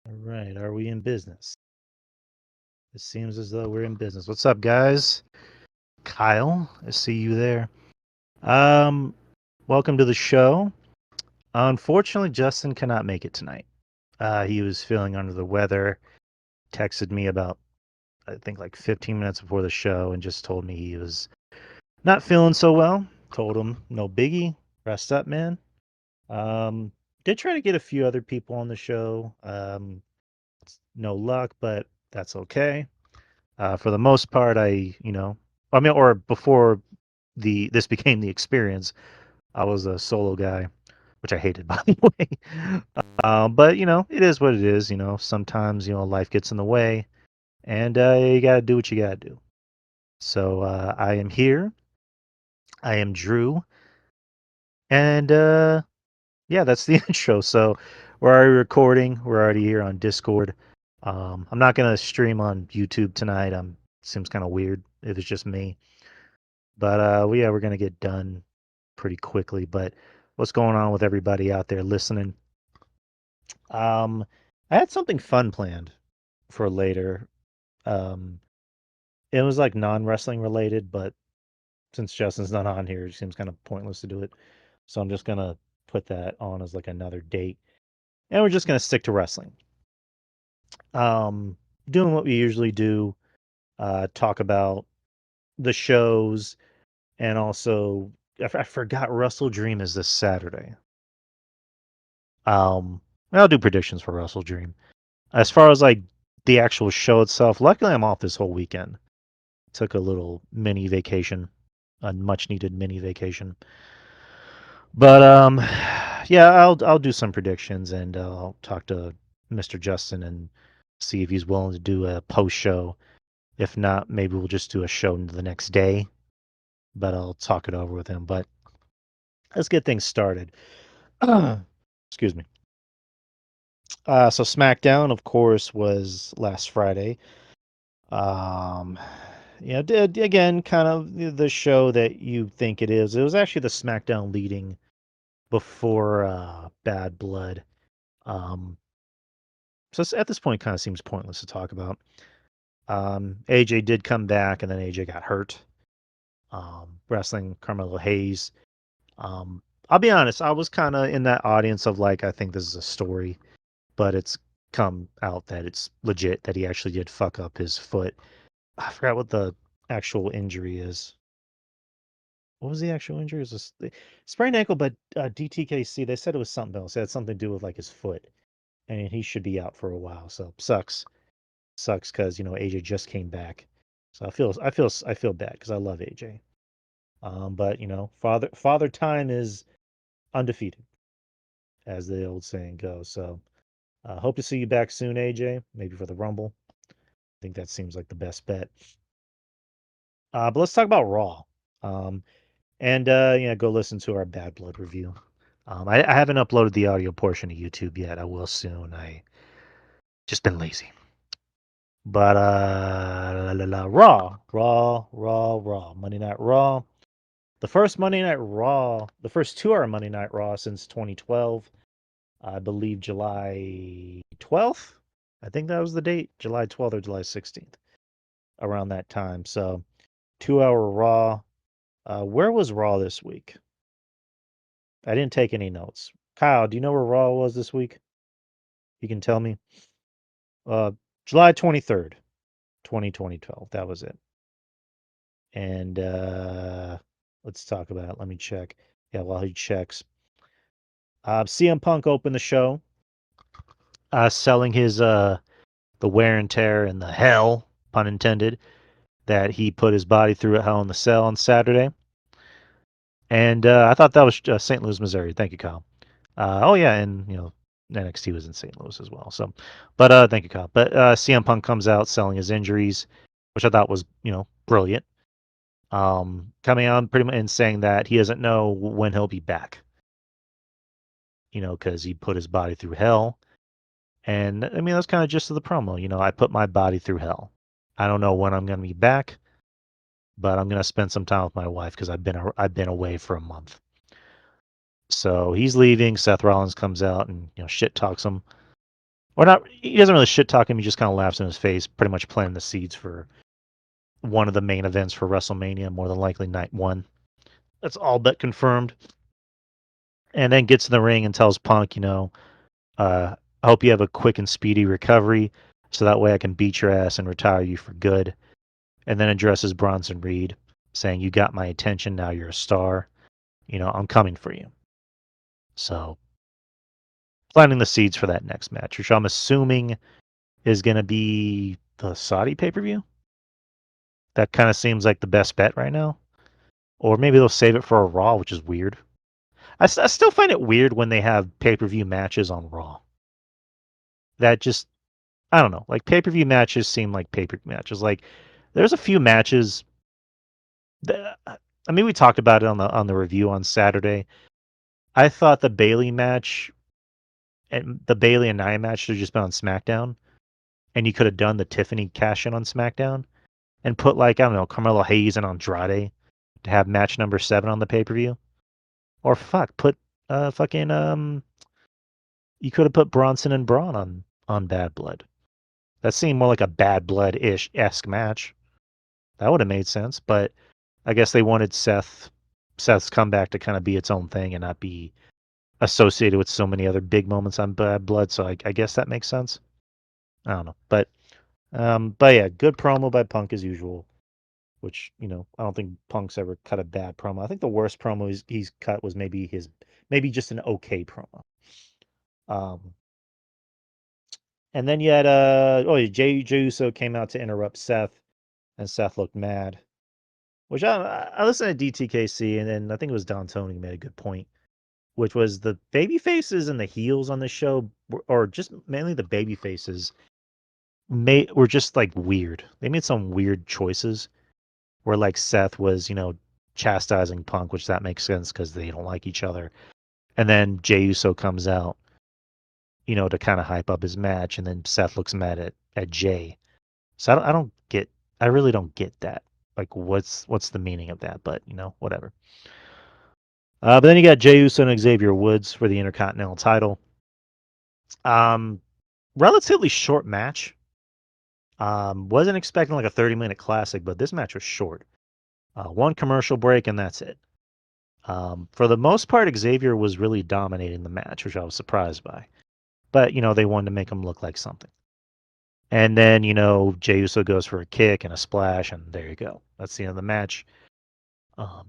All right, are we in business? It seems as though we're in business. What's up, guys? Kyle, I see you there. Um, Welcome to the show. Unfortunately, Justin cannot make it tonight. He was feeling under the weather. Texted me about, I think, like 15 minutes before the show and just told me he was not feeling so well. Told him, no biggie, rest up, man. Um, did try to get a few other people on the show. No luck, but that's okay. For the most part, or before this became the experience, I was a solo guy, which I hated, by the way. But it is what it is. Sometimes life gets in the way, and you gotta do what you gotta do. So I am here. I am Drew, and yeah, that's the intro. So we're already recording. We're already here on Discord. I'm not gonna stream on YouTube tonight. Seems kind of weird if it's just me. But yeah, we're gonna get done pretty quickly. But what's going on with everybody out there listening? Um, I had something fun planned for later. Um, it was like non-wrestling related, but since Justin's not on here, it seems kind of pointless to do it. So I'm just gonna put that on as like another date, and we're just gonna stick to wrestling. Um, Doing what we usually do, talk about the shows, and also I forgot Wrestle Dream is this Saturday. Um, I'll do predictions for Wrestle Dream. As far as like the actual show itself, luckily I'm off this whole weekend. Took a little mini vacation, a much needed mini vacation. But yeah, I'll do some predictions and I'll talk to Mr. Justin and see if he's willing to do a post show. If not, maybe we'll just do a show the next day. But I'll talk it over with him. But let's get things started. Excuse me. So SmackDown, of course, was last Friday. Um, again, kind of the show that you think it is. It was actually the SmackDown leading before Bad Blood. Um, so at this point, kind of seems pointless to talk about. AJ did come back, and then AJ got hurt. Wrestling Carmelo Hayes. I'll be honest, I was kind of in that audience of like, I think this is a story, but it's come out that it's legit that he actually did fuck up his foot. I forgot what the actual injury is. What was the actual injury? It was sprained ankle, but DTKC, they said it was something else. It had something to do with like his foot, and he should be out for a while. So sucks because AJ just came back. So I feel bad because I love AJ. But father time is undefeated, as the old saying goes. So hope to see you back soon, AJ. Maybe for the Rumble. I think that seems like the best bet. But let's talk about Raw. Um, And go listen to our Bad Blood review. I haven't uploaded the audio portion to YouTube yet. I will soon. I just been lazy. But Raw, Monday Night Raw. The first Monday Night Raw, the first 2 hour Monday Night Raw since 2012. I believe July 12th. I think that was the date, July 12th or July 16th, around that time. So 2 hour Raw. Where was Raw this week? I didn't take any notes. Kyle, do you know where Raw was this week? You can tell me. Uh, July 23rd, 2012. That was it. And let's talk about it. Let me check. Yeah, while he checks. CM Punk opened the show, selling his the wear and tear and the hell, pun intended, that he put his body through at Hell in the Cell on Saturday. And I thought that was St. Louis, Missouri. Thank you, Kyle. Oh yeah, and NXT was in St. Louis as well. So, but thank you, Kyle. But CM Punk comes out selling his injuries, which I thought was brilliant. Coming on pretty much and saying that he doesn't know when he'll be back. Because he put his body through hell, and I mean that's kind of just of the promo. I put my body through hell. I don't know when I'm gonna be back, but I'm gonna spend some time with my wife because I've been away for a month. So he's leaving. Seth Rollins comes out and shit talks him, or not. He doesn't really shit talk him. He just kind of laughs in his face, pretty much planting the seeds for one of the main events for WrestleMania, more than likely night one. That's all but confirmed. And then gets in the ring and tells Punk, I hope you have a quick and speedy recovery, so that way I can beat your ass and retire you for good. And then addresses Bronson Reed, saying, "You got my attention. Now you're a star. I'm coming for you." So planting the seeds for that next match, which I'm assuming is going to be the Saudi pay per view. That kind of seems like the best bet right now. Or maybe they'll save it for a Raw, which is weird. I still find it weird when they have pay per view matches on Raw. That just, I don't know. Like pay per view matches seem like pay per view matches. Like there's a few matches that, I mean, we talked about it on the review on Saturday. I thought the Bailey match and the Bailey and Nia match should have just been on SmackDown, and you could have done the Tiffany cash in on SmackDown and put like I don't know Carmelo Hayes and Andrade to have match number 7 on the pay per view. Or fuck, put fucking you could have put Bronson and Braun on Bad Blood. That seemed more like a Bad Blood ish esque match. That would have made sense, but I guess they wanted Seth's comeback to kind of be its own thing and not be associated with so many other big moments on Bad Blood. So I guess that makes sense. I don't know, but yeah, good promo by Punk as usual. Which I don't think Punk's ever cut a bad promo. I think the worst promo he's cut was maybe just an okay promo. Um, and then you had Jey Uso came out to interrupt Seth, and Seth looked mad. Which I listened to DTKC, and then I think it was Don Tony who made a good point, which was the baby faces and the heels on the show, or just mainly the baby faces, were just like weird. They made some weird choices where like Seth was, chastising Punk, which that makes sense because they don't like each other. And then Jey Uso comes out, to kind of hype up his match, and then Seth looks mad at Jay. So I really don't get that. Like, what's the meaning of that? But whatever. But then you got Jey Uso and Xavier Woods for the Intercontinental title. Um, Relatively short match. Wasn't expecting like a 30-minute classic, but this match was short. One commercial break, and that's it. For the most part, Xavier was really dominating the match, which I was surprised by. But, they wanted to make him look like something. And then, Jey Uso goes for a kick and a splash, and there you go. That's the end of the match.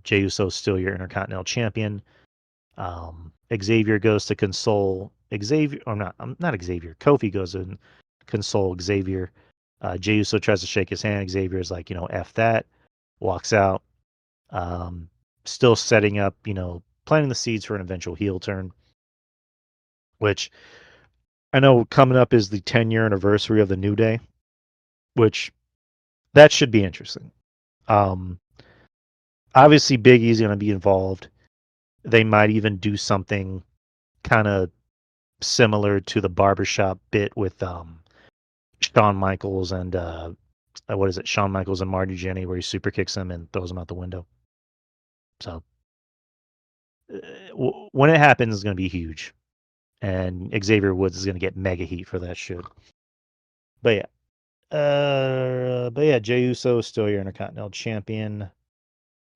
Jey Uso's still your Intercontinental Champion. Xavier goes to console Xavier, or not Xavier. Kofi goes and console Xavier. Jey Uso tries to shake his hand. Xavier's like, F that, walks out. Still setting up, planting the seeds for an eventual heel turn, which I know coming up is the 10-year anniversary of the New Day, which that should be interesting. Um, Obviously, Big E's going to be involved. They might even do something kind of similar to the barbershop bit with Shawn Michaels and what is it? Shawn Michaels and Marty Jannetty, where he super kicks him and throws him out the window. So when it happens, it's going to be huge, and Xavier Woods is going to get mega heat for that shit. But yeah, Jey Uso is still your Intercontinental Champion.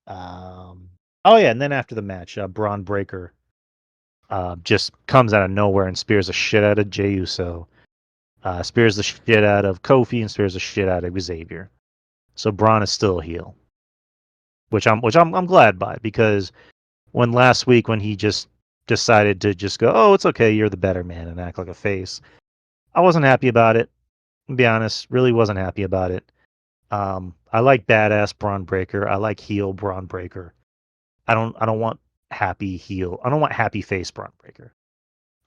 Oh yeah, and then after the match, Braun Breaker just comes out of nowhere and spears the shit out of Jey Uso, spears the shit out of Kofi, and spears the shit out of Xavier. So Braun is still a heel, which I'm glad by, because when last week when he just decided to just go, oh, it's okay, you're the better man, and act like a face, I wasn't happy about it. To be honest, really wasn't happy about it. I like badass Braun Breaker. I like heel Braun Breaker. I don't want happy heel. I don't want happy face Braun Breaker.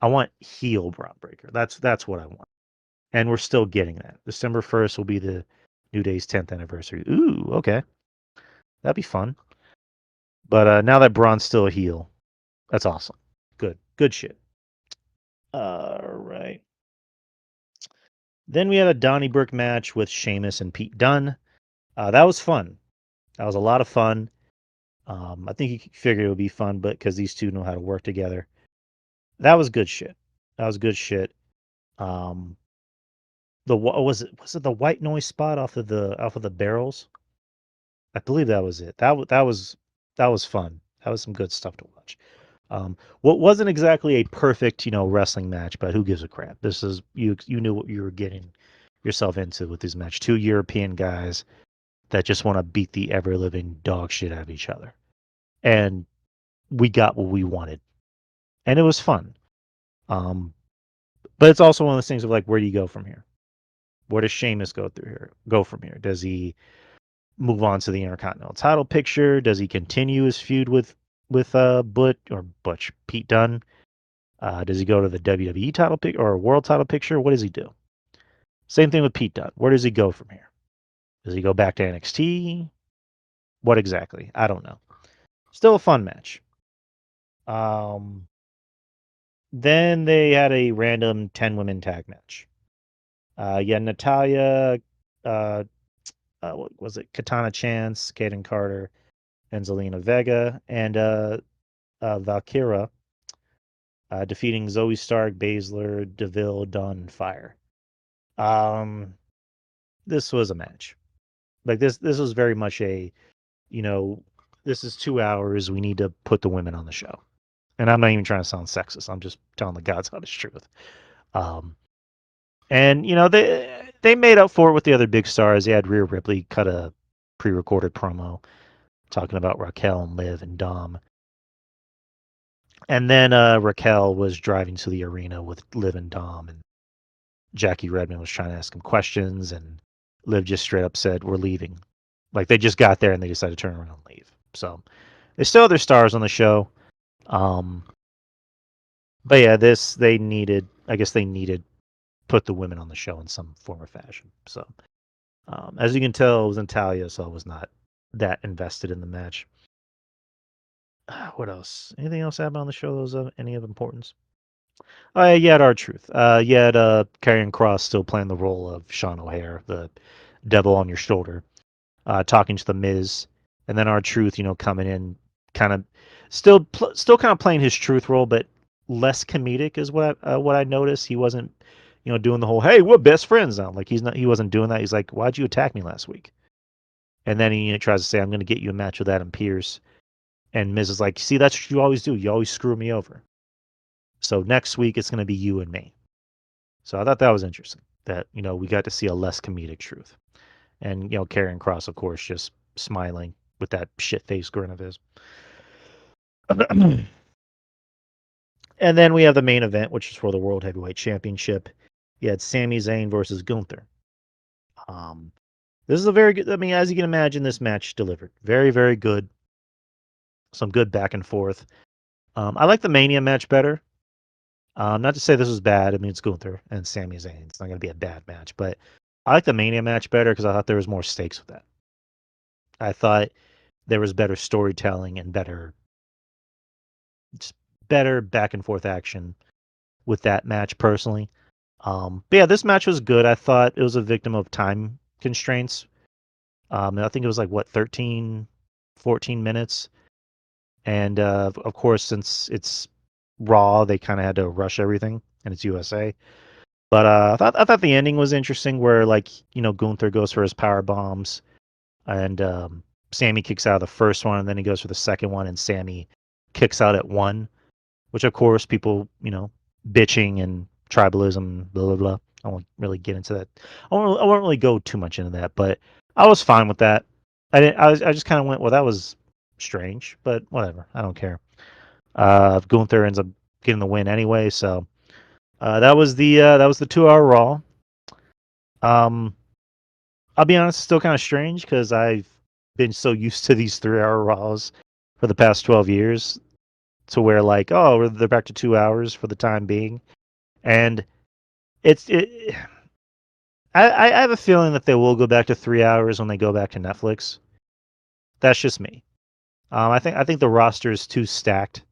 I want heel Braun Breaker. That's what I want. And we're still getting that. December 1st will be the New Day's 10th anniversary. Ooh, okay. That'd be fun. But now that Braun's still a heel, that's awesome. Good. Good shit. All right. Then we had a Donnybrook match with Sheamus and Pete Dunne. That was fun. That was a lot of fun. I think you figured it would be fun, but because these two know how to work together. That was good shit. That was good shit. Um, what was it? Was it the white noise spot off of the barrels? I believe that was it. That was fun. That was some good stuff to watch. What wasn't exactly a perfect, wrestling match, but who gives a crap? This is you knew what you were getting yourself into with this match. Two European guys that just want to beat the ever living dog shit out of each other. And we got what we wanted. And it was fun. Um, but it's also one of those things of like, where do you go from here? Where does Sheamus go from here? Does he move on to the Intercontinental title picture? Does he continue his feud with Butch Pete Dunne? Does he go to the WWE title pick or world title picture? What does he do? Same thing with Pete Dunne. Where does he go from here? Does he go back to NXT? What exactly? I don't know. Still a fun match. Um, then they had a random 10 women tag match. Yeah, Natalia, uh, what was it? Katana Chance, Kaden Carter, and Zelina Vega, and Valkyra defeating Zoe Stark, Baszler, Deville, Dunn, and Fire. Um, this was a match. Like this was very much a, you know, this is 2 hours. We need to put the women on the show. And I'm not even trying to sound sexist. I'm just telling the God's honest truth. Um, and they made up for it with the other big stars. They had Rhea Ripley cut a pre-recorded promo talking about Raquel and Liv and Dom. And then Raquel was driving to the arena with Liv and Dom, and Jackie Redmond was trying to ask him questions, and Liv just straight up said, "We're leaving." Like they just got there and they decided to turn around and leave. So they still have their stars on the show. Um, but yeah, I guess they needed put the women on the show in some form or fashion. So as you can tell, it was Natalia, so I was not that invested in the match. What else? Anything else happened on the show that was of any of importance? Oh, yeah, you had R-Truth. You had Karrion Kross still playing the role of Sean O'Hare, the devil on your shoulder, talking to the Miz, and then R-Truth, coming in, kind of still kind of playing his truth role, but less comedic is what I noticed. He wasn't, doing the whole "Hey, we're best friends now." Like he wasn't doing that. He's like, "Why'd you attack me last week?" And then he tries to say, "I'm going to get you a match with Adam Pearce," and Miz is like, "See, that's what you always do. You always screw me over. So next week it's going to be you and me." So I thought that was interesting that, we got to see a less comedic truth. And, Karrion Kross, of course, just smiling with that shit face grin of his. And then we have the main event, which is for the World Heavyweight Championship. You had Sami Zayn versus Gunther. Um, this is a very good, I mean, as you can imagine, this match delivered. Very, very good. Some good back and forth. I like the Mania match better. Not to say this was bad. I mean, it's Gunther and Sami Zayn. It's not going to be a bad match, but I like the Mania match better because I thought there was more stakes with that. I thought there was better storytelling and just better back and forth action with that match personally. But yeah, this match was good. I thought it was a victim of time constraints. I think it was like what 13, 14 minutes, and of course, since it's Raw, they kind of had to rush everything, and it's USA. But I thought the ending was interesting, where like Gunther goes for his power bombs, and Sammy kicks out of the first one, and then he goes for the second one, and Sammy kicks out at one, which of course people bitching and tribalism, blah blah blah. I won't really get into that. I won't really go too much into that, but I was fine with that. I didn't. I just kind of went, well, that was strange, but whatever. I don't care. Gunther ends up getting the win anyway, so that was the 2 hour Raw. Um, I'll be honest, it's still kind of strange because I've been so used to these 3 hour Raws for the past 12 years to where like, oh, they're back to 2 hours for the time being, and it's it. I have a feeling that they will go back to 3 hours when they go back to Netflix. That's just me. I think the roster is too stacked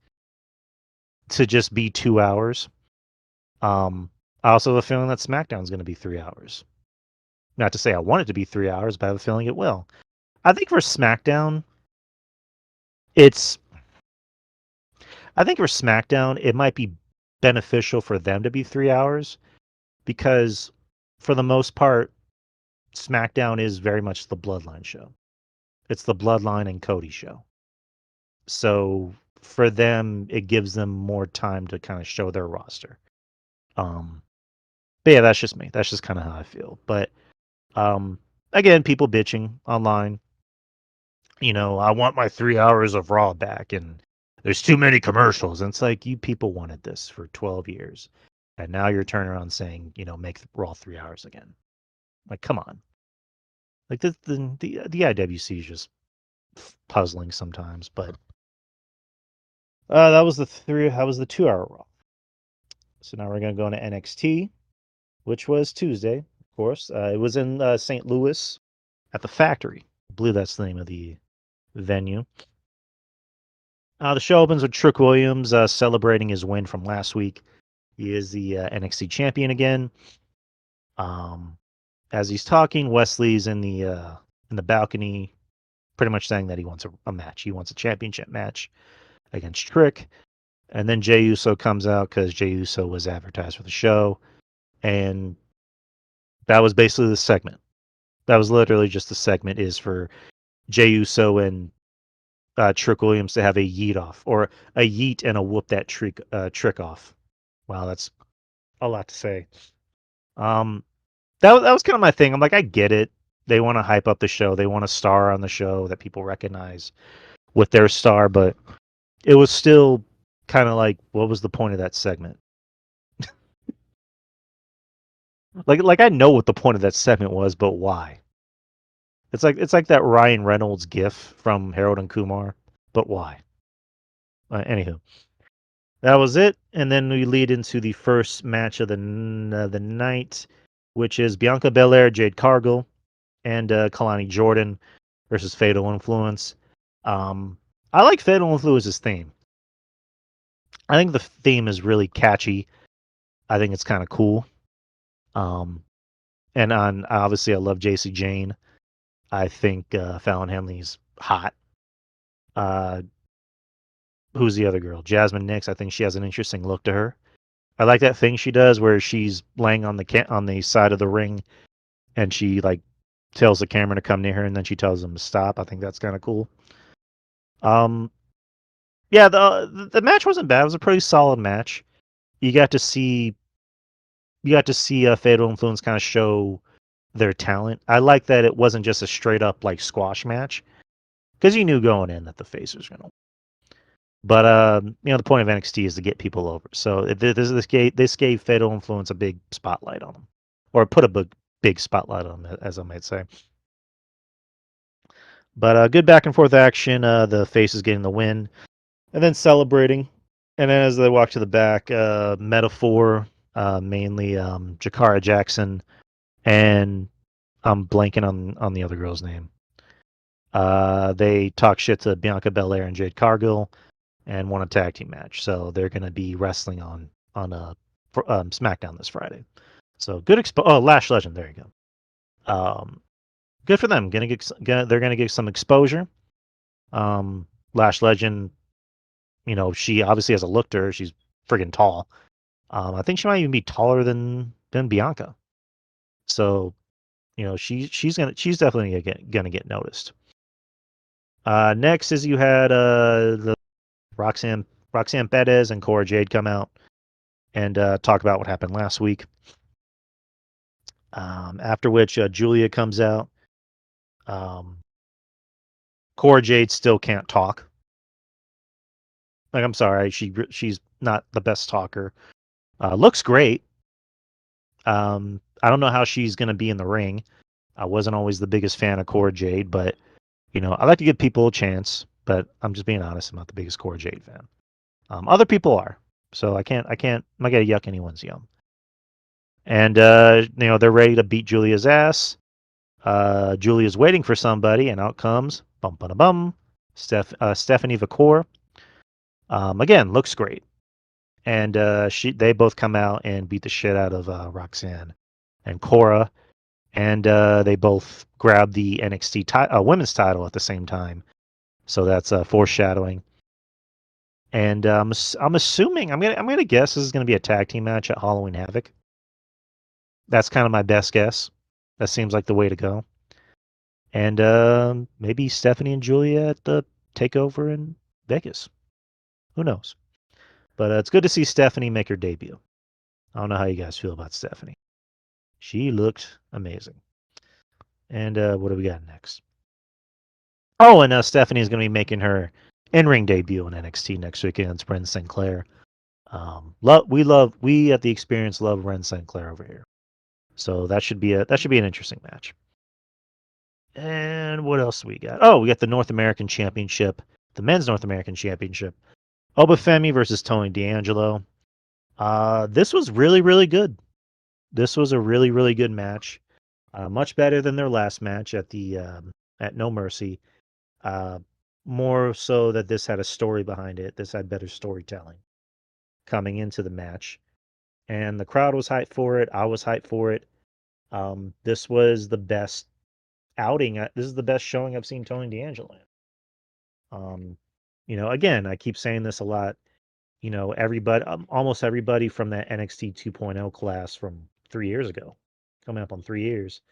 to just be 2 hours. I also have a feeling that SmackDown is going to be 3 hours. Not to say I want it to be 3 hours, but I have a feeling it will. I think for SmackDown, it's. I think for SmackDown, it might be beneficial for them to be 3 hours because for the most part, SmackDown is very much the Bloodline show. It's the Bloodline and Cody show. So for them, it gives them more time to kind of show their roster. Um, but yeah, that's just me. That's just kind of how I feel. But again, people bitching online. I want my 3 hours of Raw back, and there's too many commercials. And it's like, you people wanted this for 12 years, and now you're turning around saying, make Raw 3 hours again. Like, come on. Like the IWC is just puzzling sometimes. But that was the 2 hour Raw. So now we're gonna go into NXT, which was Tuesday, of course. It was in St. Louis at the Factory. I believe that's the name of the venue. The show opens with Trick Williams celebrating his win from last week. He is the NXT champion again. As he's talking, Wesley's in the balcony, pretty much saying that he wants a match. He wants a championship match against Trick. And then Jey Uso comes out because Jey Uso was advertised for the show. And that was basically the segment. That was literally just the segment, is for Jey Uso and Trick Williams to have a yeet off, or a yeet and a whoop that trick off. Wow, that's a lot to say. That was kind of my thing. I'm like, I get it. They want to hype up the show. They want a star on the show that people recognize with their star, but it was still kind of like, what was the point of that segment? Like I know what the point of that segment was, but why? It's like that Ryan Reynolds gif from Harold and Kumar, but why? Anywho, that was it, and then we lead into the first match of the night, which is Bianca Belair, Jade Cargill, and Kalani Jordan versus Fatal Influence. I like Fatal Influence's theme. I think the theme is really catchy. I think it's kind of cool. And obviously I love JC Jane. I think Fallon Henley's hot. Who's the other girl? Jasmine Nix. I think she has an interesting look to her. I like that thing she does where she's laying on the side of the ring, and she like tells the camera to come near her, and then she tells them to stop. I think that's kind of cool. Yeah, the match wasn't bad. It was a pretty solid match. You got to see Fatal Influence kind of show their talent. I like that it wasn't just a straight up like squash match, because you knew going in that the face was gonna. But the point of NXT is to get people over. So this gave Fatal Influence a big spotlight on them, or put a big spotlight on them, as I might say. But good back and forth action. The face is getting the win, and then celebrating. And then as they walk to the back, Metaphor, mainly Jakara Jackson, and I'm blanking on the other girl's name. They talk shit to Bianca Belair and Jade Cargill, and won a tag team match. So they're going to be wrestling on SmackDown this Friday. So good Lash Legend. There you go. Good for them. They're gonna get some exposure. Lash Legend, she obviously has a look to her. She's friggin' tall. I think she might even be taller than Bianca. So, she's definitely gonna get noticed. Next is you had the Roxanne Perez and Cora Jade come out and talk about what happened last week. After which Julia comes out. Cora Jade still can't talk. Like, I'm sorry, she's not the best talker. Looks great. I don't know how she's going to be in the ring. I wasn't always the biggest fan of Cora Jade, but I like to give people a chance. But I'm just being honest. I'm not the biggest Cora Jade fan. Other people are, so I can't. I'm not gonna yuck anyone's yum. And they're ready to beat Julia's ass. Julia's waiting for somebody, and out comes Stephanie Vakor. Again, looks great. And they both come out and beat the shit out of Roxanne and Cora, and they both grab the NXT women's title at the same time. So that's foreshadowing. And I'm assuming I'm gonna guess this is gonna be a tag team match at Halloween Havoc. That's kind of my best guess. That seems like the way to go. And maybe Stephanie and Julia at the takeover in Vegas. Who knows? But it's good to see Stephanie make her debut. I don't know how you guys feel about Stephanie. She looked amazing. And what do we got next? Oh, and Stephanie is going to be making her in-ring debut in NXT next week against Ren Sinclair. We at the Experience love Ren Sinclair over here, so that should be an interesting match. And what else we got? Oh, we got the North American Championship, the Men's North American Championship. Obafemi versus Tony D'Angelo. This was really, really good. This was a really, really good match. Much better than their last match at No Mercy. Uh, More so that this had a story behind it. This had better storytelling coming into the match, and the crowd was hyped for it. I was hyped for it. This was the best outing. This is the best showing I've seen Tony D'Angelo in. Again, I keep saying this a lot. Almost everybody from that NXT 2.0 class from 3 years ago, coming up on 3 years,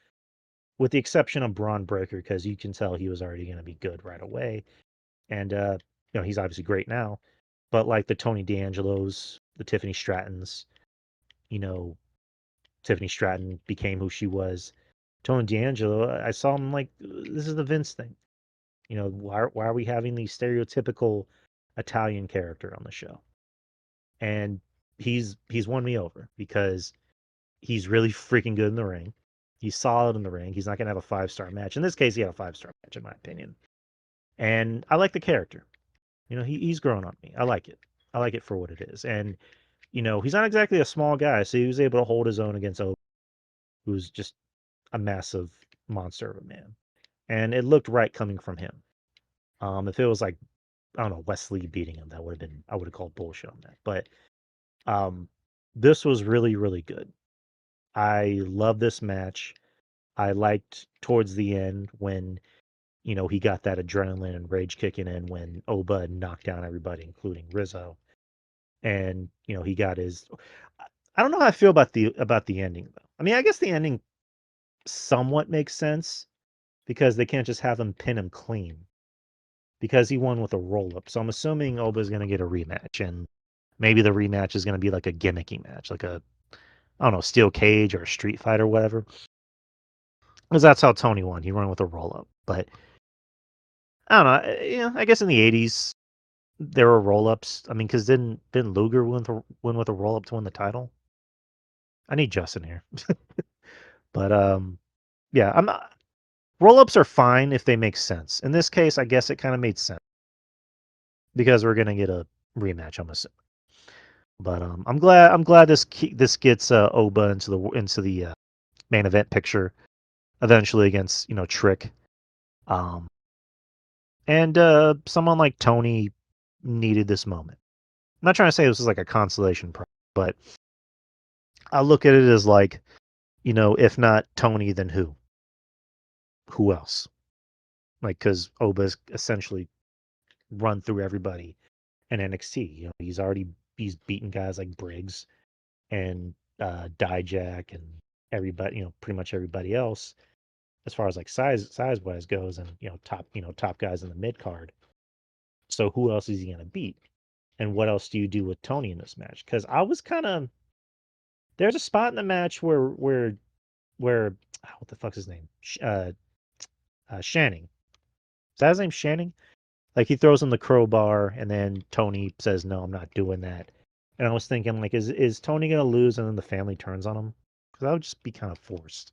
with the exception of Braun Breaker, because you can tell he was already going to be good right away. And, he's obviously great now. But like the Tony D'Angelos, the Tiffany Strattons, you know, Tiffany Stratton became who she was. Tony D'Angelo, I saw him like, this is the Vince thing. Why are we having the stereotypical Italian character on the show? And he's won me over because he's really freaking good in the ring. He's solid in the ring. He's not gonna have a 5-star match. In this case, he had a 5-star match, in my opinion. And I like the character. He's grown on me. I like it. I like it for what it is. And he's not exactly a small guy, so he was able to hold his own against O, who's just a massive monster of a man. And it looked right coming from him. If it was like, I don't know, Wesley beating him, I would have called bullshit on that. But um, this was really, really good. I love this match. I liked towards the end when, he got that adrenaline and rage kicking in when Oba knocked down everybody, including Rizzo. And, he got his. I don't know how I feel about the ending though. I mean, I guess the ending somewhat makes sense because they can't just have him pin him clean because he won with a roll up. So I'm assuming Oba's going to get a rematch, and maybe the rematch is going to be like a gimmicky match, like a, I don't know, steel cage or a street fight or whatever. Because that's how Tony won. He won with a roll up. But I don't know. I guess in the '80s there were roll ups. I mean, because didn't Luger win with a roll up to win the title? I need Justin here. But yeah, I'm not. Roll ups are fine if they make sense. In this case, I guess it kind of made sense because we're gonna get a rematch. I'm assuming. But I'm glad this gets Oba into the main event picture eventually against Trick. Um, and someone like Tony needed this moment. I'm not trying to say this is like a consolation prize, but I look at it as like, if not Tony, then who? Who else? Like, because Oba's essentially run through everybody in NXT. He's beaten guys like Briggs and Dijak and everybody, pretty much everybody else as far as like size wise goes, and top guys in the mid card. So who else is he gonna beat? And what else do you do with Tony in this match? Because I was kind of there's a spot in the match where what the fuck's his name? Shanning. Is that his name? Shanning? Like he throws him the crowbar, and then Tony says, "No, I'm not doing that." And I was thinking, like, is Tony gonna lose, and then the family turns on him? Because that would just be kind of forced.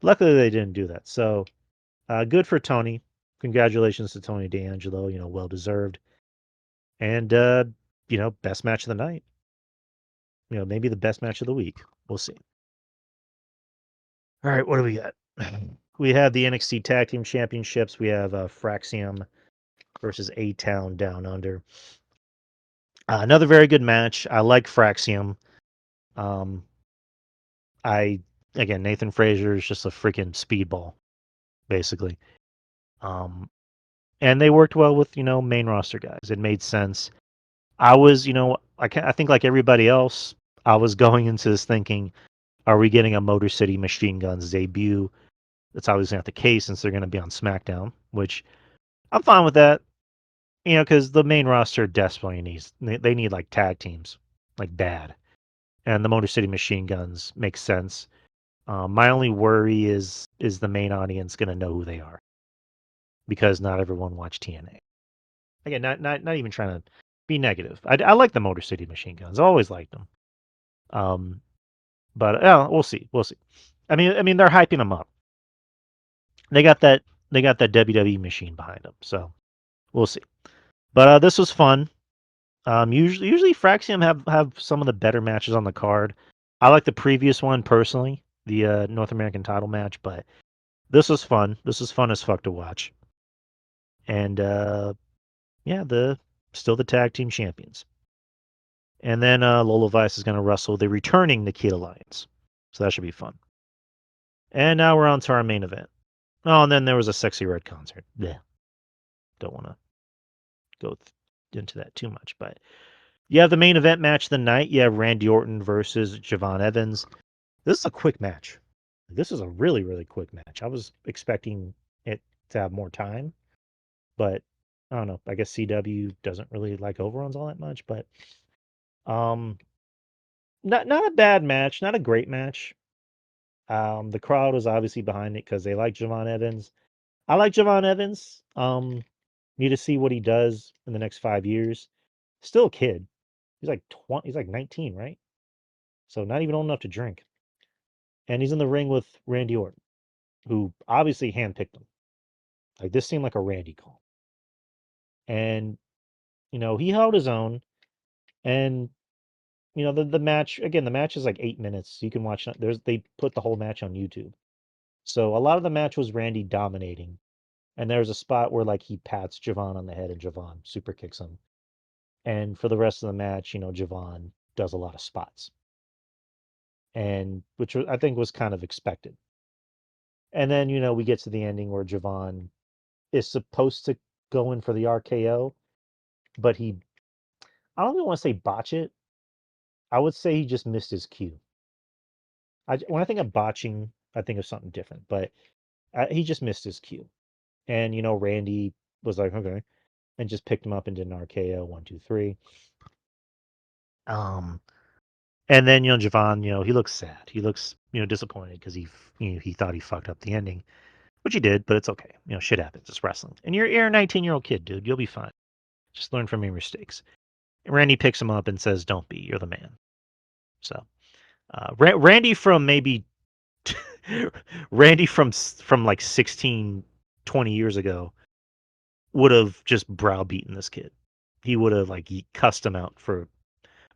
Luckily, they didn't do that. So good for Tony. Congratulations to Tony D'Angelo. Well deserved. And best match of the night. Maybe the best match of the week. We'll see. All right, what do we got? We have the NXT Tag Team Championships. We have Fraxium versus A Town Down Under. Another very good match. I like Fraxium. Um, I again, Nathan Frazier is just a freaking speedball, basically. Um, and they worked well with main roster guys. It made sense. I was, I think like everybody else, I was going into this thinking Are we getting a Motor City Machine Guns debut? That's obviously not the case since they're going to be on SmackDown, which I'm fine with that. Because the main roster desperately needs they need like tag teams, like bad, and the Motor City Machine Guns makes sense. My only worry is the main audience going to know who they are because not everyone watched TNA. Again, not even trying to be negative. I like the Motor City Machine Guns. I always liked them. Um, but we'll see. We'll see. I mean, they're hyping them up. They got that they got that WWE machine behind them. So we'll see. But this was fun. Usually Fraxium have some of the better matches on the card. I like the previous one personally, the North American title match, but this was fun. This was fun as fuck to watch. And yeah, the still the tag team champions. And then Lola Vice is going to wrestle the returning Nikita Lyons. So that should be fun. And now we're on to our main event. Oh, and then there was a Sexy Red concert. Yeah, don't want to go into that too much, but you have the main event match of the night. You have Randy Orton versus Javon Evans. This is a quick match. This is a really, really quick match. I was expecting it to have more time, but I don't know. I guess CW doesn't really like overruns all that much, but um, not a bad match, not a great match. The crowd was obviously behind it because they like Javon Evans. I like Javon Evans. Need to see what he does in the next 5 years. Still a kid. He's like 20. He's like 19, right? So not even old enough to drink. And he's in the ring with Randy Orton, who obviously handpicked him. Like this seemed like a Randy call. And he held his own. And the match again. The match is like 8 minutes. You can watch. They put the whole match on YouTube. So a lot of the match was Randy dominating. And there's a spot where like he pats Javon on the head and Javon super kicks him. And for the rest of the match, Javon does a lot of spots. And which I think was kind of expected. And then, we get to the ending where Javon is supposed to go in for the RKO, but I don't even want to say botch it. I would say he just missed his cue. When I think of botching, I think of something different, but he just missed his cue. And, Randy was like, okay, and just picked him up and did an RKO, 1, 2, 3. Um, and then, Javon, he looks sad. He looks, disappointed because he thought he fucked up the ending, which he did, but it's okay. Shit happens. It's wrestling. And you're a 19-year-old kid, dude. You'll be fine. Just learn from your mistakes. And Randy picks him up and says, "Don't be. You're the man." So, Randy from maybe Randy from like 16, 20 years ago would have just browbeaten this kid. He would have like cussed him out for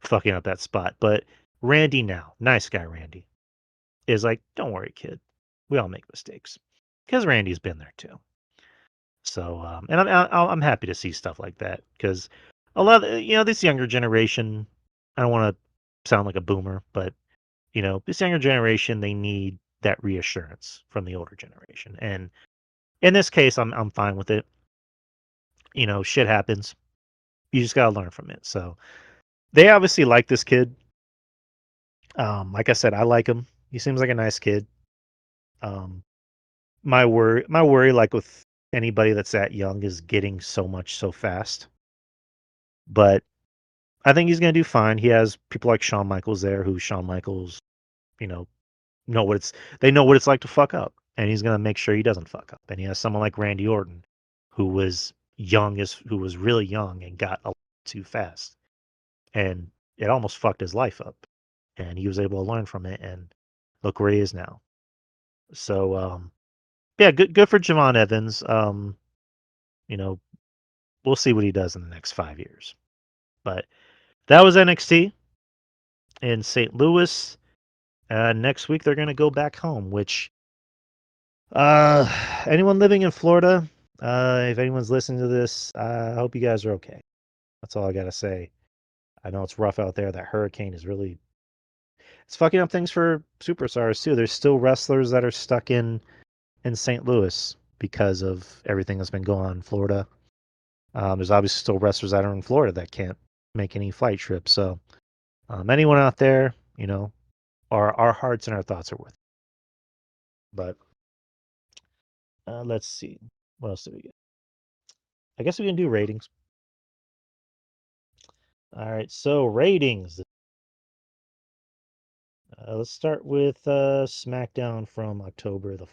fucking up that spot. But Randy now, nice guy Randy, is like, "Don't worry, kid. We all make mistakes." Because Randy's been there too. So, and I'm happy to see stuff like that because a lot of this younger generation. I don't want to sound like a boomer, but this younger generation they need that reassurance from the older generation, and in this case, I'm fine with it. Shit happens. You just gotta learn from it. So they obviously like this kid. Like I said, I like him. He seems like a nice kid. Um, my worry, like with anybody that's that young, is getting so much so fast. But I think he's gonna do fine. He has people like Shawn Michaels there, who Shawn Michaels, you know what they know what it's like to fuck up, and he's gonna make sure he doesn't fuck up. And he has someone like Randy Orton, who was really young and got a lot too fast, and it almost fucked his life up. And he was able to learn from it, and look where he is now. So yeah, good for Javon Evans. You know, we'll see what he does in the next 5 years. But that was NXT in St. Louis. Next week they're gonna go back home, which uh anyone living in Florida, if anyone's listening to this, I hope you guys are okay. That's all I gotta say. I know it's rough out there. That hurricane is really it's fucking up things for superstars too. There's still wrestlers that are stuck in St. Louis because of everything that's been going on in Florida. There's obviously still wrestlers that are in Florida that can't make any flight trips. So anyone out there, our hearts and our thoughts are with. But let's see. What else do we get? I guess we can do ratings. All right, so ratings. Let's start with SmackDown from October the.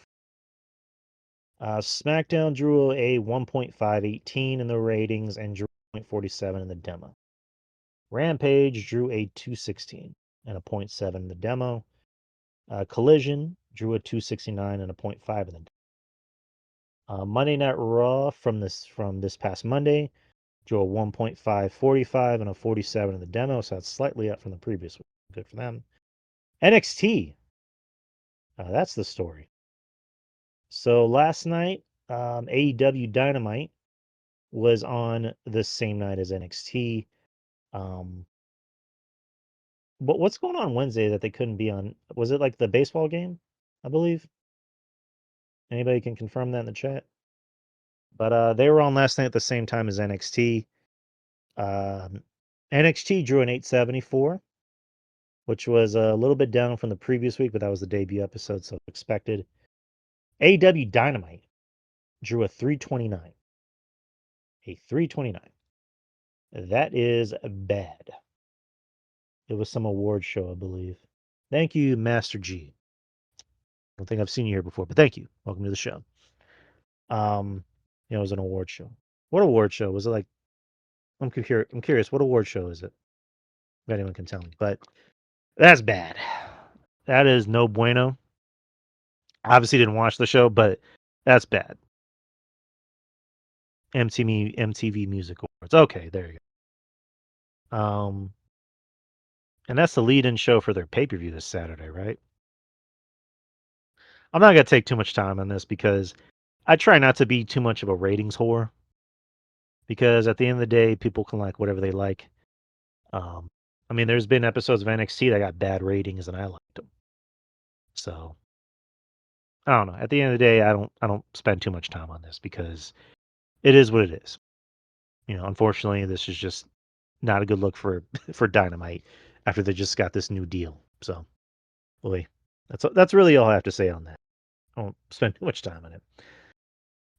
SmackDown drew a 1.518 in the ratings and drew 0.47 in the demo. Rampage drew a 216 and a zero point 0.7 in the demo. Collision drew a 269 and a 0.5 in the demo. Monday Night Raw from this past Monday drew a 1.545 and a 47 in the demo, so that's slightly up from the previous week. Good for them. NXT, that's the story. So last night, AEW Dynamite was on the same night as NXT. What's going on Wednesday that they couldn't be on? Was it like the baseball game? I believe. Anybody can confirm that in the chat. But they were on last night at the same time as NXT. Um, NXT drew an 874, which was a little bit down from the previous week, but that was the debut episode, so expected. AEW Dynamite drew a 329. A 329. That is bad. It was some award show, I believe. Thank you, Master G. I don't think I've seen you here before, but thank you. Welcome to the show. It was an award show. What award show was it? Like, I'm curious. What award show is it? If anyone can tell me, but that's bad. That is no bueno. Obviously, didn't watch the show, but that's bad. MTV Music Awards. Okay, there you go. And that's the lead-in show for their pay-per-view this Saturday, right? I'm not gonna take too much time on this because I try not to be too much of a ratings whore. Because at the end of the day, people can like whatever they like. Um, I mean, there's been episodes of NXT that got bad ratings, and I liked them. So I don't know. At the end of the day, I don't spend too much time on this because it is what it is. Unfortunately, this is just not a good look for for Dynamite after they just got this new deal. So, boy, that's really all I have to say on that. I won't spend too much time on it.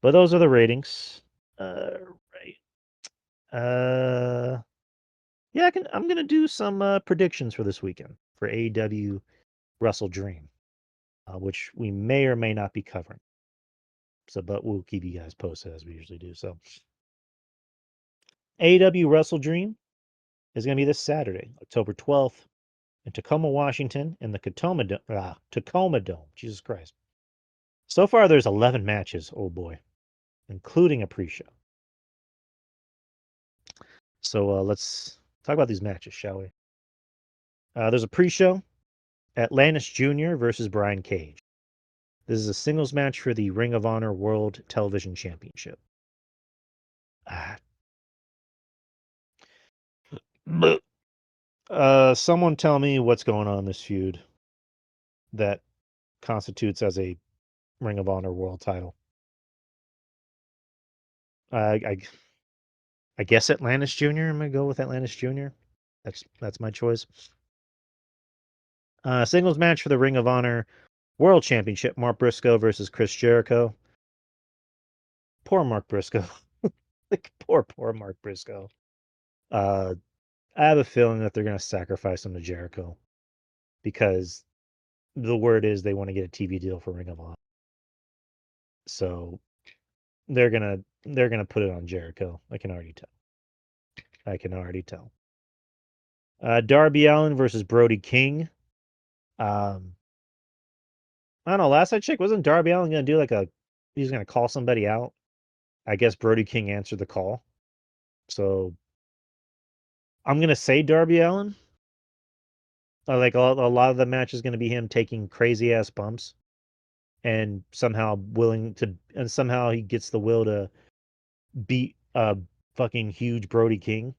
But those are the ratings. Right. Yeah, I'm gonna do some predictions for this weekend for AEW Wrestle Dream, which we may or may not be covering. So, but we'll keep you guys posted as we usually do. So, AEW Wrestle Dream is going to be this Saturday, October 12th, in Tacoma, Washington, in the Tacoma Dome. Jesus Christ! So far, there's 11 matches. Oh boy, including a pre-show. So let's talk about these matches, shall we? There's a pre-show. Atlantis Jr. versus Brian Cage. This is a singles match for the Ring of Honor World Television Championship. Someone tell me what's going on in this feud that constitutes as a Ring of Honor World title. I I guess Atlantis Jr. I'm gonna go with Atlantis Jr. That's my choice. Singles match for the Ring of Honor World Championship: Mark Briscoe versus Chris Jericho. Poor Mark Briscoe. Like poor Mark Briscoe. I have a feeling that they're gonna sacrifice him to Jericho because the word is they want to get a TV deal for Ring of Honor. So they're gonna put it on Jericho. I can already tell. I can already tell. Darby Allin versus Brody King. Um, I don't know. Last I checked, wasn't Darby Allin gonna do he's gonna call somebody out? I guess Brody King answered the call. So I'm gonna say Darby Allin. Like a lot of the match is gonna be him taking crazy ass bumps and somehow he gets the will to beat fucking huge Brody King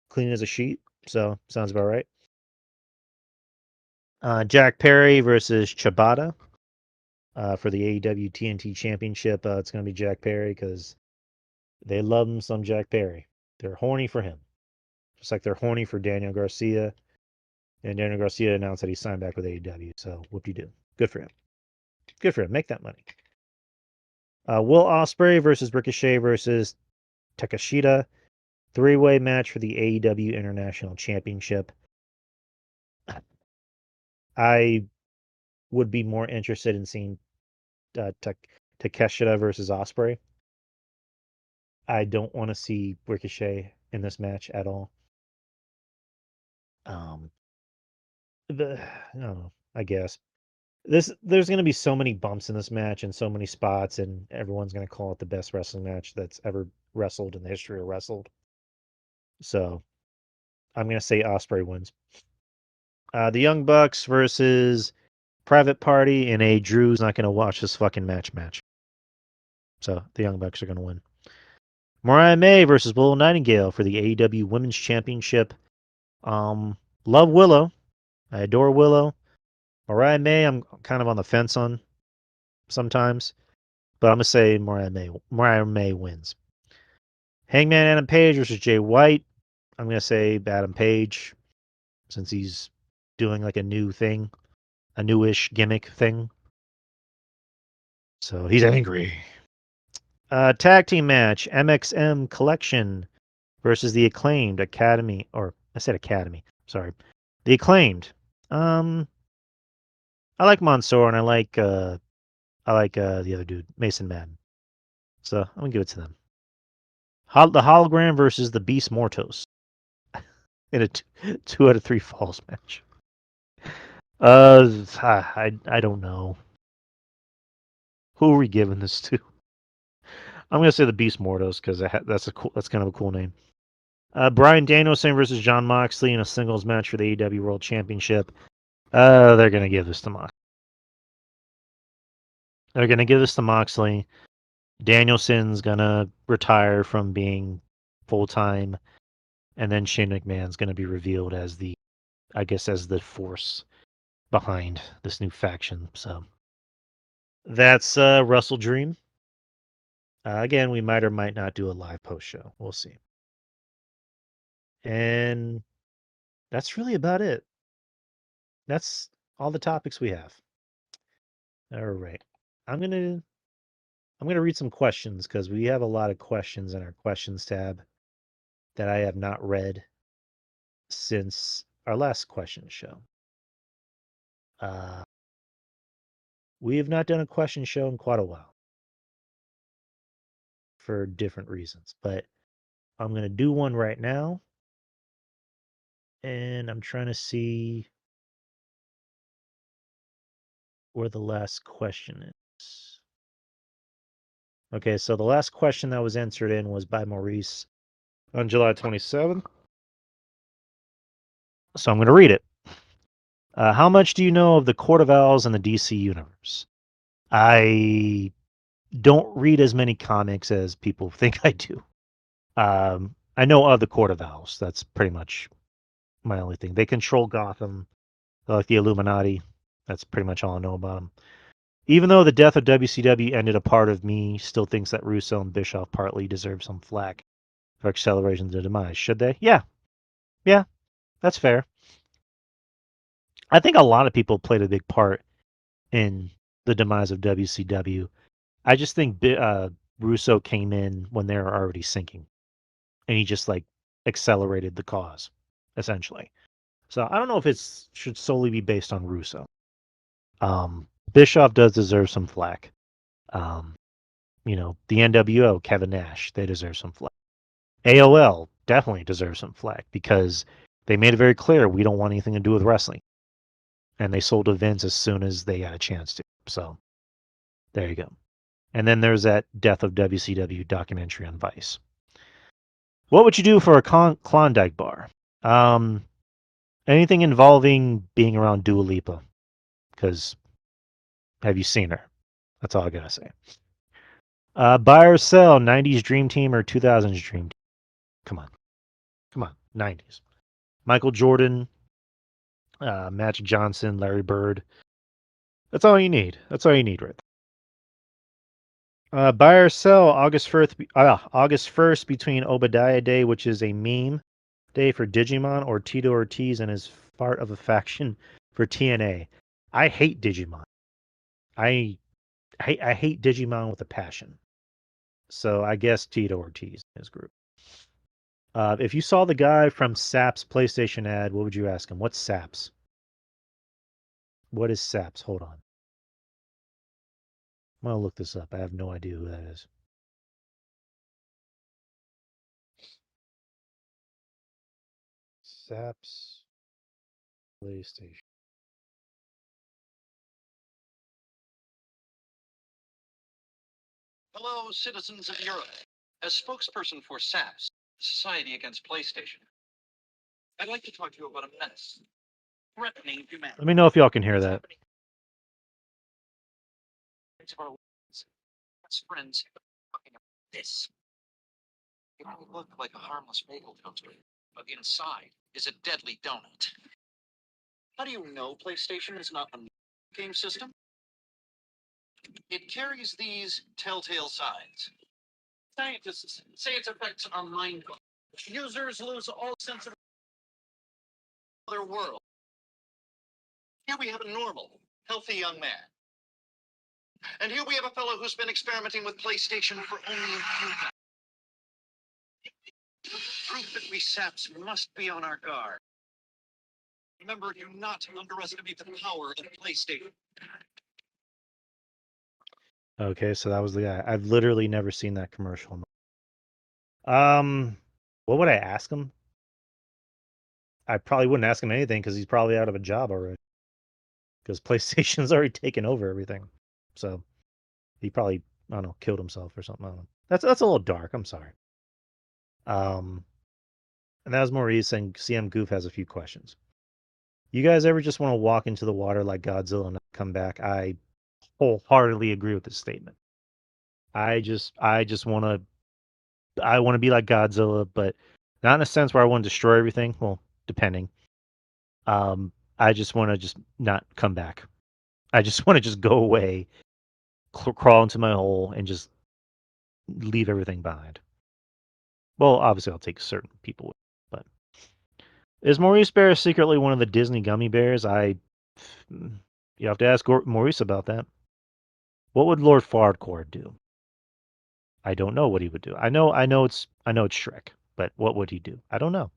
clean as a sheet. So sounds about right. Jack Perry versus Chibata for the AEW TNT Championship. It's going to be Jack Perry because they love him some Jack Perry. They're horny for him, just like they're horny for Daniel Garcia. And Daniel Garcia announced that he signed back with AEW. So whoop-de-doo. Good for him. Good for him. Make that money. Will Ospreay versus Ricochet versus Takashita. Three-way match for the AEW International Championship. I would be more interested in seeing Takeshita versus Ospreay. I don't want to see Ricochet in this match at all. Um, I don't know. I guess there's going to be so many bumps in this match and so many spots, and everyone's going to call it the best wrestling match that's ever wrestled in the history of wrestled. So I'm going to say Ospreay wins. The Young Bucks versus Private Party, and Drew's not going to watch this fucking match. So the Young Bucks are going to win. Mariah May versus Willow Nightingale for the AEW Women's Championship. Love Willow. I adore Willow. Mariah May, I'm kind of on the fence on sometimes, but I'm going to say Mariah May wins. Hangman Adam Page versus Jay White. I'm going to say Adam Page since he's doing like a new thing, a newish gimmick thing. So he's angry. Tag team match, MXM Collection versus the Acclaimed Academy, or I said Academy, sorry. The Acclaimed. I like Mansoor and I like the other dude, Mason Madden. So I'm gonna give it to them. The Hologram versus the Beast Mortos in a 2 out of 3 falls match. I don't know. Who are we giving this to? I'm gonna say the Beast Mortos because that's kind of a cool name. Bryan Danielson versus Jon Moxley in a singles match for the AEW World Championship. They're gonna give this to Moxley. They're gonna give this to Moxley. Danielson's gonna retire from being full time, and then Shane McMahon's gonna be revealed as the force behind this new faction. So that's Wrestle Dream. Again, we might or might not do a live post show. We'll see. And that's really about it. That's all the topics we have. All right. I'm gonna read some questions because we have a lot of questions in our questions tab that I have not read since our last question show. We have not done a question show in quite a while for different reasons, but I'm going to do one right now. And I'm trying to see where the last question is. Okay, so the last question that was answered in was by Maurice on July 27th. So I'm going to read it. How much do you know of the Court of Owls and the DC Universe? I don't read as many comics as people think I do. I know of the Court of Owls. That's pretty much my only thing. They control Gotham. They're like the Illuminati. That's pretty much all I know about them. Even though the death of WCW ended, a part of me still thinks that Russo and Bischoff partly deserve some flack for accelerating the demise. Should they? Yeah. Yeah, that's fair. I think a lot of people played a big part in the demise of WCW. I just think Russo came in when they were already sinking, and he just like accelerated the cause, essentially. So I don't know if it should solely be based on Russo. Bischoff does deserve some flack. The NWO, Kevin Nash, they deserve some flack. AOL definitely deserves some flack because they made it very clear we don't want anything to do with wrestling. And they sold to Vince as soon as they got a chance to. So there you go. And then there's that Death of WCW documentary on Vice. What would you do for a Klondike bar? Anything involving being around Dua Lipa. Because have you seen her? That's all I got to say. Buy or sell, 90s Dream Team or 2000s Dream Team? Come on. 90s. Michael Jordan, Magic Johnson, Larry Bird. That's all you need. That's all you need right there. Buy or sell, August 1st between Obadiah Day, which is a meme day for Digimon, or Tito Ortiz and his part of a faction for TNA. I hate Digimon. I I hate Digimon with a passion. So I guess Tito Ortiz in his group. If you saw the guy from SAP's PlayStation ad, what would you ask him? What's SAP's? What is SAP's? Hold on. I'm gonna look this up. I have no idea who that is. SAP's PlayStation. Hello, citizens of Europe. As spokesperson for SAPS, Society Against PlayStation, I'd like to talk to you about a menace threatening humanity. Let me know if y'all can hear that. Of our best friends talking about this. It may look like a harmless bagel toaster, but inside is a deadly donut. How do you know PlayStation is not a game system? It carries these telltale signs. Scientists say its effects are mind blowing. Users lose all sense of their world. Here we have a normal, healthy young man. And here we have a fellow who's been experimenting with PlayStation for only a few months. Proof that we saps must be on our guard. Remember, do not underestimate the power of PlayStation. Okay, so that was the guy. I've literally never seen that commercial. What would I ask him? I probably wouldn't ask him anything because he's probably out of a job already. Because PlayStation's already taken over everything. So he probably, I don't know, killed himself or something. I don't know. That's a little dark. I'm sorry. And that was Maurice saying CM Goof has a few questions. You guys ever just want to walk into the water like Godzilla and not come back? I wholeheartedly agree with this statement. I want to be like Godzilla, but not in a sense where I want to destroy everything. Well, depending. I just want to just not come back. I just want to just go away, crawl into my hole, and just leave everything behind. Well, obviously I'll take certain people with me, but is Maurice Bear secretly one of the Disney gummy bears? You have to ask Maurice about that. What would Lord Farquaad do? I don't know what he would do. I know it's Shrek, but what would he do? I don't know.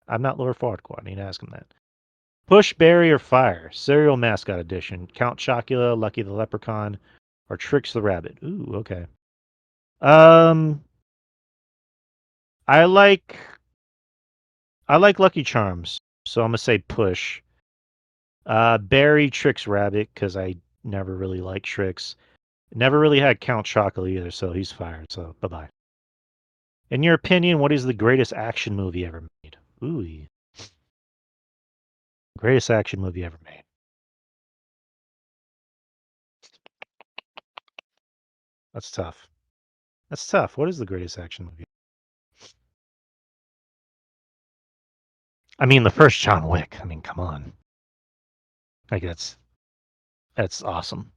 I'm not Lord Farquaad. I need to ask him that. Push, Berry, or Fire? Cereal Mascot Edition. Count Chocula, Lucky the Leprechaun, or Tricks the Rabbit? Ooh, okay. I like Lucky Charms, so I'm gonna say Push. Berry, Tricks Rabbit, because I never really liked Tricks. Never really had Count Chocula either, so he's fired. So bye bye. In your opinion, what is the greatest action movie ever made? Ooh, greatest action movie ever made. That's tough. That's tough. What is the greatest action movie? I mean, the first John Wick. I mean, come on. Like that's awesome.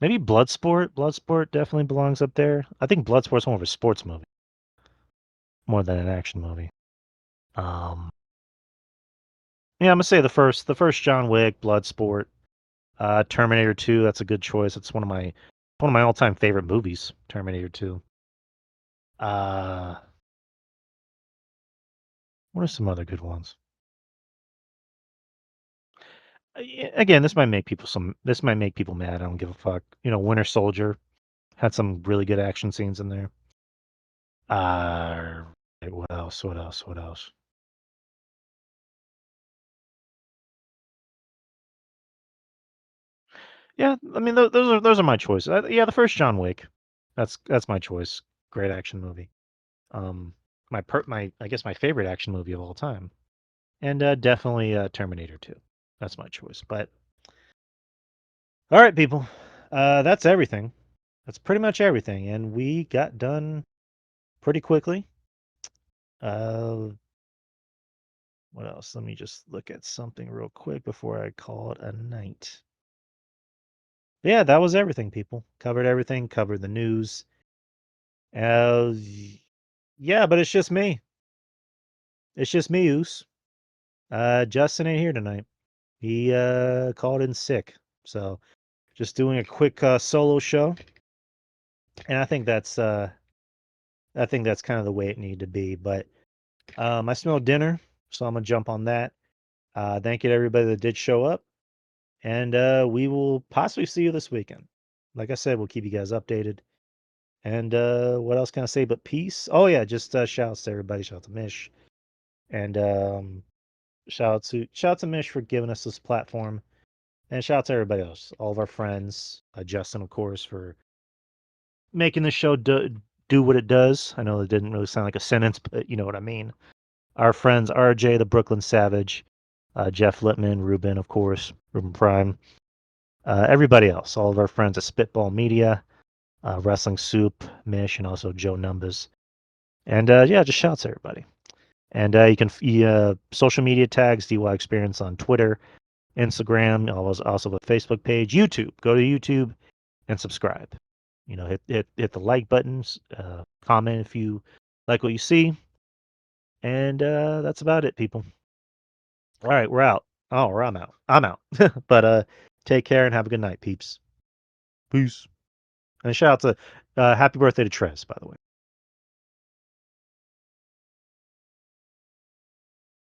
Maybe Bloodsport. Bloodsport definitely belongs up there. I think Bloodsport's more of a sports movie more than an action movie. Um, yeah, I'm gonna say the first John Wick, Bloodsport, Terminator 2. That's a good choice. It's one of my all-time favorite movies. Terminator 2. Uh, what are some other good ones? Again, this might make people mad. I don't give a fuck. Winter Soldier had some really good action scenes in there. Uh, what else? What else? What else? Yeah, I mean those are my choices. Yeah, the first John Wick. That's my choice. Great action movie. Um, my I guess my favorite action movie of all time, and definitely Terminator 2. That's my choice. But all right, people, that's everything. That's pretty much everything, and we got done pretty quickly. Uh, what else? Let me just look at something real quick before I call it a night. Yeah, that was everything, people. Covered everything. Covered the news. Yeah, but it's just me. It's just me, Oos. Justin ain't here tonight. He called in sick. So just doing a quick solo show. And I think that's kind of the way it needed to be. But I smell dinner, so I'm gonna jump on that. Thank you to everybody that did show up. And we will possibly see you this weekend. Like I said, we'll keep you guys updated. And what else can I say but peace? Oh yeah, just shouts to everybody. Shout out to Mish. And shout out to Mish for giving us this platform. And shout out to everybody else, all of our friends, Justin, of course, for making the show do what it does. I know it didn't really sound like a sentence, but you know what I mean. Our friends RJ, the Brooklyn Savage, Jeff Littman, Ruben, of course, Ruben Prime, everybody else, all of our friends at Spitball Media, Wrestling Soup, Mish, and also Joe Numbers. And yeah, just shouts to everybody. And you can social media tags DY Experience on Twitter, Instagram, also the Facebook page, YouTube. Go to YouTube and subscribe. You know, hit the like buttons, comment if you like what you see, and that's about it, people. All right, we're out. Oh, or I'm out. I'm out. But take care and have a good night, peeps. Peace. And shout out to happy birthday to Trez, by the way.